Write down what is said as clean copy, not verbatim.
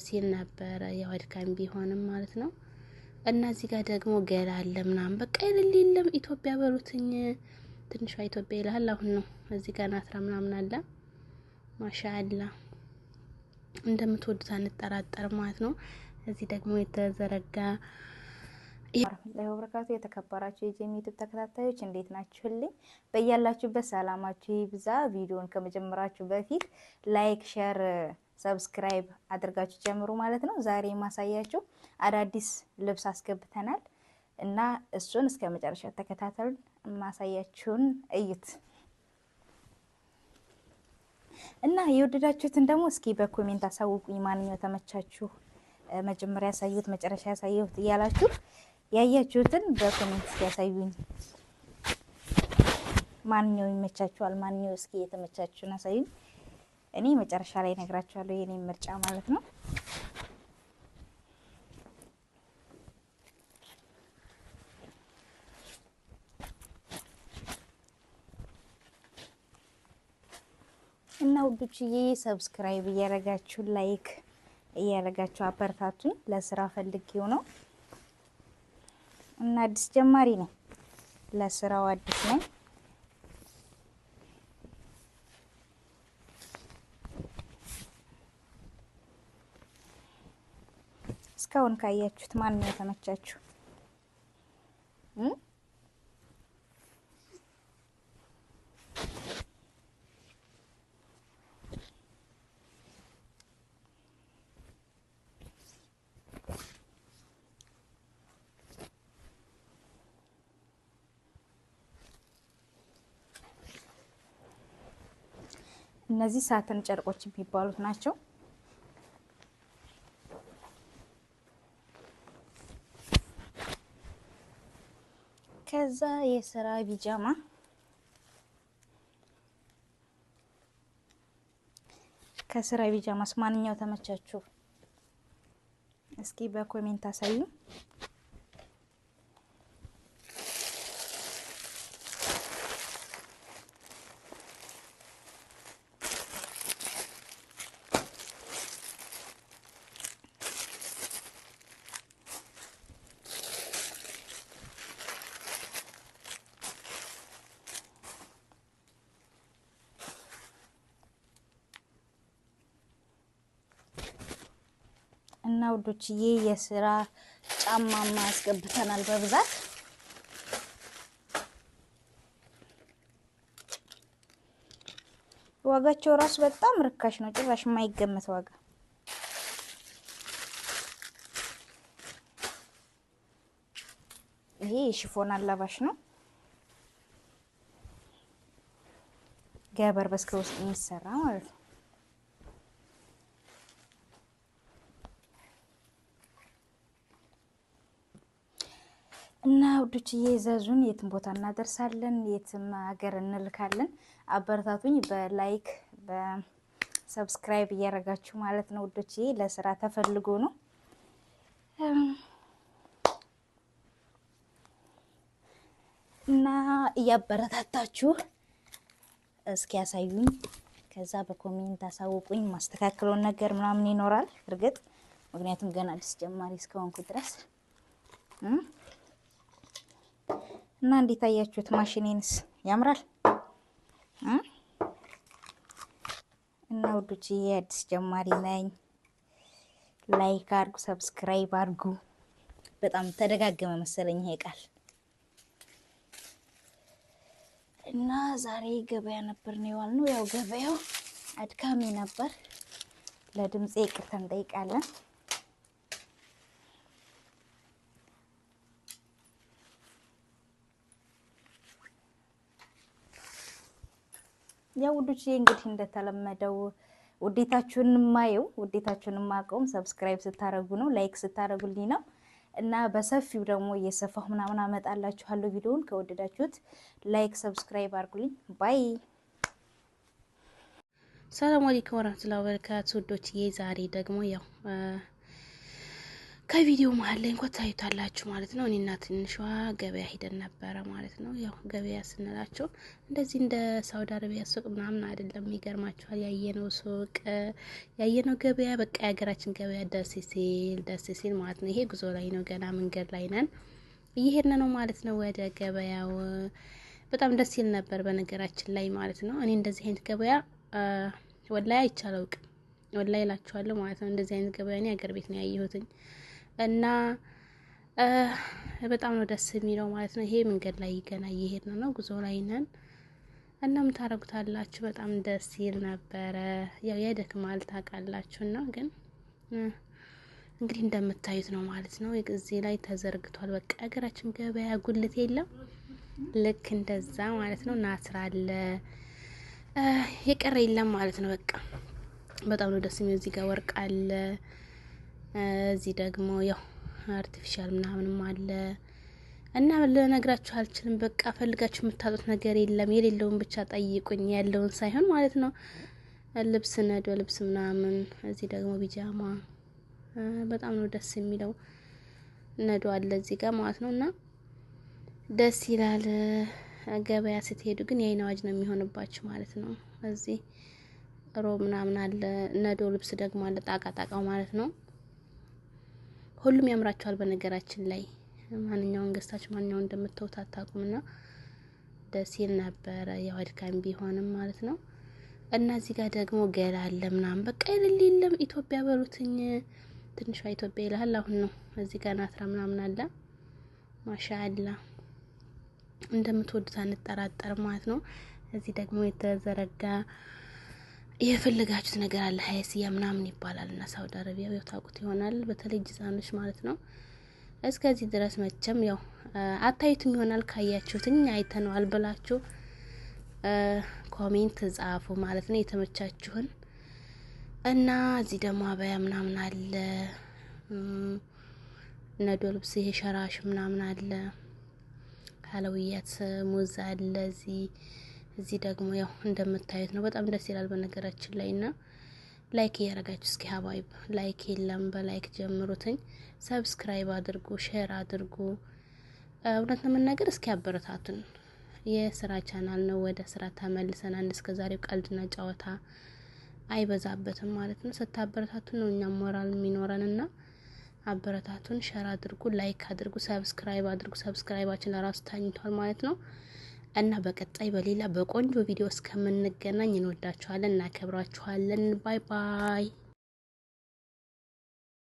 ሲል ነበር ያው አድካሚ ቢሆንም ማለት ነው። እና እዚህ ጋር ደግሞ ገላ አለ ምናምን በቃ የለም ኢትዮጵያ በሉትኝ ትንሿ ኢትዮጵያ ይላል። አሁን ነው እዚህ ጋር ናትራ ምናምን አለ ማሻአላ እንደምትወዱት አንጠራጠር ማለት ነው። እዚህ ደግሞ የተዘረጋ ወራህመቱላሂ ወበረካቱ የተከበራችሁ የጄሚ ዩቲዩብ ተከታታዮች እንዴት ናችሁልኝ? በእያላችሁበት ሰላማችሁ ይብዛ። ቪዲዮውን ከመጀመራችሁ በፊት ላይክ፣ ሼር፣ ሰብስክራይብ አድርጋችሁ ጀምሩ ማለት ነው። ዛሬ ማሳያችሁ አዳዲስ ልብስ አስገብተናል እና እሱን እስከ መጨረሻው ተከታተሉን። ማሳያችሁን እዩት እና የወደዳችሁትን ደግሞ እስኪ በኮሜንት አሳውቁኝ። ማንኛው ተመቻችሁ? መጀመሪያ ያሳዩት መጨረሻ ያሳዩት እያላችሁ ያያችሁትን በኮሜንት ያሳዩኝ። ማንኛው ይመቻችኋል? ማንኛው እስኪ የተመቻችሁን አሳዩኝ። እኔ መጨረሻ ላይ ነግራችኋለሁ የኔ ምርጫ ማለት ነው። እና ውዶችዬ ሰብስክራይብ እያረጋችሁ ላይክ እያረጋችሁ አበረታቱኝ። ለስራ ፈልጌው ነው እና አዲስ ጀማሪ ነው፣ ለስራው አዲስ ነኝ። እስካሁን ካያችሁት ማን ነው የተመቻችሁ? እነዚህ ሳተን ጨርቆች የሚባሉት ናቸው። ከዛ የስራ ቢጃማ ከስራ ቢጃማስ ማንኛው ተመቻችሁ? እስኪ በኮሜንት አሳዩ። እና ውዶችዬ የስራ ጫማማ አስገብተናል በብዛት። ዋጋቸው ራሱ በጣም ርካሽ ነው፣ ጭራሽ የማይገመት ዋጋ። ይሄ ሽፎን አላባሽ ነው፣ ገበር በስከ ውስጥ የሚሰራ ማለት ነው። እና ውዶችዬ ዘዙን፣ የትም ቦታ እናደርሳለን፣ የትም ሀገር እንልካለን። አበረታቱኝ በላይክ በሰብስክራይብ እያረጋችሁ ማለት ነው ውዶችዬ። ለስራ ተፈልጎ ነው እና እያበረታታችሁ እስኪ ያሳዩኝ። ከዛ በኮሜንት አሳውቁኝ። ማስተካከለውን ነገር ምናምን ይኖራል እርግጥ፣ ምክንያቱም ገና አዲስ ጀማሪ እስከሆንኩ ድረስ እና እንዴት አያችሁት? ማሽኔንስ ያምራል እና ውዶችዬ አዲስ ጀማሪ ነኝ። ላይክ አድርጉ፣ ሰብስክራይብ አድርጉ። በጣም ተደጋገመ መሰለኝ ይሄ ቃል። እና ዛሬ ገበያ ነበር ነው የዋልነው። ያው ገበያው አድካሚ ነበር። ለድምጼ ይቅርታ እንጠይቃለን። ያው ውዶችዬ እንግዲህ እንደተለመደው ውዴታችሁን ማቀውም ሰብስክራይብ ስታረጉ ነው፣ ላይክ ስታረጉልኝ ነው። እና በሰፊው ደግሞ እየሰፋሁ ምናምን አመጣላችኋለሁ። ቪዲዮውን ከወደዳችሁት ላይክ ሰብስክራይብ አድርጉልኝ። ባይ። ሰላም አለይኩም ወራህመቱላሂ ወበረካቱ ውዶችዬ። ዛሬ ደግሞ ያው ከቪዲዮ መሀል ላይ እንኳን ታዩታላችሁ ማለት ነው። እኔና ትንሿ ገበያ ሂደን ነበረ ማለት ነው። ያው ገበያ ስንላቸው እንደዚህ እንደ ሳውዲ አረቢያ ሱቅ ምናምን አይደለም። ይገርማችኋል። ያየነው ሱቅ ያየነው ገበያ በቃ የሀገራችን ገበያ ደስ ሲል ማለት ነው። ይሄ ጉዞ ላይ ነው፣ ገና መንገድ ላይ ነን፣ እየሄድን ነው ማለት ነው ወደ ገበያው። በጣም ደስ ይል ነበር በነገራችን ላይ ማለት ነው። እኔ እንደዚህ አይነት ገበያ ወላይ አይቻለውቅም፣ ወላይ እላችኋለሁ ማለት ነው። እንደዚህ አይነት ገበያ እኔ ሀገር ቤት ነው ያየሁትኝ እና በጣም ነው ደስ የሚለው ማለት ነው። ይሄ መንገድ ላይ ገና እየሄድን ነው፣ ጉዞ ላይ ነን እና ምን ታረጉታላችሁ። በጣም ደስ ይል ነበረ። ያው ያደክማል ታውቃላችሁ ነው፣ ግን እንግዲህ እንደምታዩት ነው ማለት ነው። እዚህ ላይ ተዘርግቷል። በቃ ሀገራችን ገበያ ጉልት የለም፣ ልክ እንደዛ ማለት ነው። ናስራ አለ፣ የቀረ የለም ማለት ነው። በቃ በጣም ነው ደስ የሚለው። እዚህ ጋር ወርቅ አለ፣ እዚህ ደግሞ ያው አርቲፊሻል ምናምንም አለ እና ልነግራችሁ አልችልም። በቃ ፈልጋችሁ የምታጡት ነገር የለም። የሌለውን ብቻ ጠይቁኝ፣ ያለውን ሳይሆን ማለት ነው። ልብስ ነዶ ልብስ ምናምን፣ እዚህ ደግሞ ቢጃማ፣ በጣም ነው ደስ የሚለው። ነዶ አለ እዚህ ጋር ማለት ነው እና ደስ ይላል። ገበያ ስትሄዱ ግን የአይን አዋጅ ነው የሚሆንባችሁ ማለት ነው። እዚህ ሮብ ምናምን አለ፣ ነዶ ልብስ ደግሞ አለ፣ ጣቃጣቃው ማለት ነው። ሁሉም ያምራቸዋል በነገራችን ላይ። ማንኛውን ገዝታችሁ ማንኛውን እንደምትተውት አታውቁምና ደስ ይል ነበረ። ያው አድካሚ ቢሆንም ማለት ነው። እና እዚህ ጋር ደግሞ ገላ አለ ምናምን፣ በቃ የለም ኢትዮጵያ በሉትኝ። ትንሿ ኢትዮጵያ ይላል አሁን ነው። እዚህ ጋር ናትራ ምናምን አለ። ማሻአላ እንደምትወዱት አንጠራጠርም ማለት ነው። እዚህ ደግሞ የተዘረጋ የፈለጋችሁት ነገር አለ። ሀይስያ ምናምን ይባላል እና ሳውዲ አረቢያ ያው ታውቁት ይሆናል፣ በተለይ ጅዛኖች ማለት ነው። እስከዚህ ድረስ መቼም ያው አታዩትም ይሆናል። ካያችሁትኝ አይተነዋል ብላችሁ ኮሜንት ጻፉ ማለት ነው የተመቻችሁን። እና እዚህ ደግሞ አበያ ምናምን አለ፣ ነዶ ልብስ፣ ይሄ ሸራሽ ምናምን አለ፣ ሀለውያት ሙዝ አለ እዚህ ደግሞ ያው እንደምታዩት ነው። በጣም ደስ ይላል በነገራችን ላይ እና ላይክ እያረጋችሁ እስኪ ሀባይብ ላይክ የለም፣ በላይክ ጀምሩትኝ። ሰብስክራይብ አድርጉ፣ ሼር አድርጉ። እውነት ለመናገር እስኪ አበረታቱን። የስራ ቻናል ነው፣ ወደ ስራ ተመልሰናል። እስከዛሬው ቀልድና ጨዋታ አይበዛበትም ማለት ነው። ስታበረታቱን ነው እኛም ሞራል የሚኖረንና አበረታቱን። ሼር አድርጉ፣ ላይክ አድርጉ፣ ሰብስክራይብ አድርጉ። ሰብስክራይባችን ለራሱ ታኝቷል ማለት ነው። እና በቀጣይ በሌላ በቆንጆ ቪዲዮ እስከምንገናኝ እንወዳችኋለን፣ እናከብራችኋለን። ባይ ባይ።